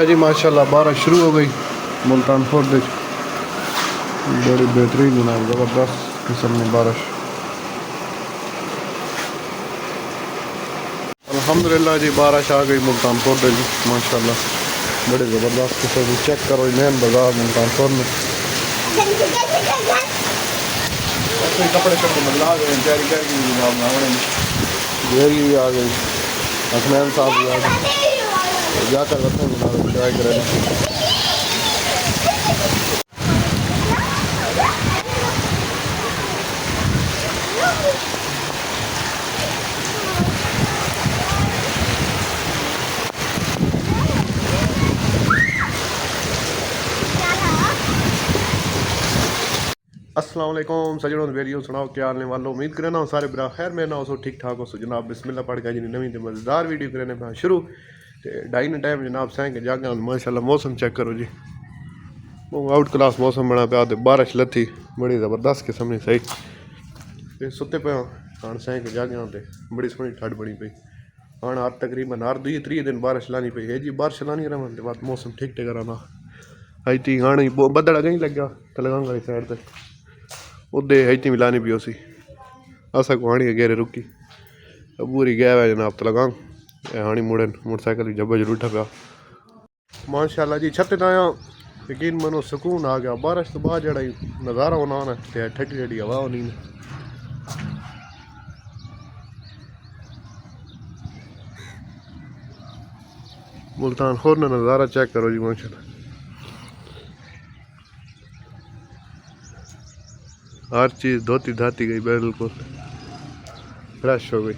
जी माशाल्लाह बारिश शुरू हो गई मुल्तान फोर्ट बड़ी बेहतरीन जनाब ज़बरदस्त किस्म में बारिश। अल्हम्दुलिल्लाह जी बारिश आ गई मुल्तान फोर्ट जी माशाल्लाह बड़े ज़बरदस्त किस्म में। चेक करो मेन बाजार मुल्तान फोर्ट में कपड़े शपड़े बदला गए भी आ गई हसनैन साहब भी आ गए जाकर रखते हैं जनाब ट्राई करें। अस्सलाम वालेकुम सजनों वेरियो सुनाओ क्या हाल वालों। उम्मीद करना हो सारे बरा खैर मैं ना हो ठीक ठाक हो। जनाब बिस्मिल्लाह पढ़ के जी नवीं तो मज़ेदार वीडियो करने पे शुरू तो ढाई ने टाइम जनाब सैं के जागे माशाल्लाह मौसम चेक करो जी आउट क्लास मौसम बना पाया तो बारिश लथी बड़ी ज़बरदस्त किस्म की सही ते सुते पे हाँ सैं के जागे तो बड़ी सोहनी ठंड बनी पई। हाँ हर तकरीबन हर 2-3 दिन बारिश लानी पई है जी बारिश लानी रहने के बाद मौसम ठीक ठाक रहना अज ती हाँ बदल अगें लग्या तलगंग वाली साइड से उदे इतनी मिलानी पी उसी असा को हाणी गेरे रुकी पूरी गया है जनाब तलगांग हाणी मुड़े मोटरसाइकिल जब्बा जरूर उठा पाया माशाल्लाह जी। छत आया यकीन मनो सुकून आ गया बारिश तो बाद जड़ा नज़ारा होना है ठंडी ठंडी हवा होनी है। मुल्तान खोर ना नज़ारा चेक करो जी माशाल्लाह हर चीज़ धोती धाती गई बिल्कुल फ्रेश हो गई।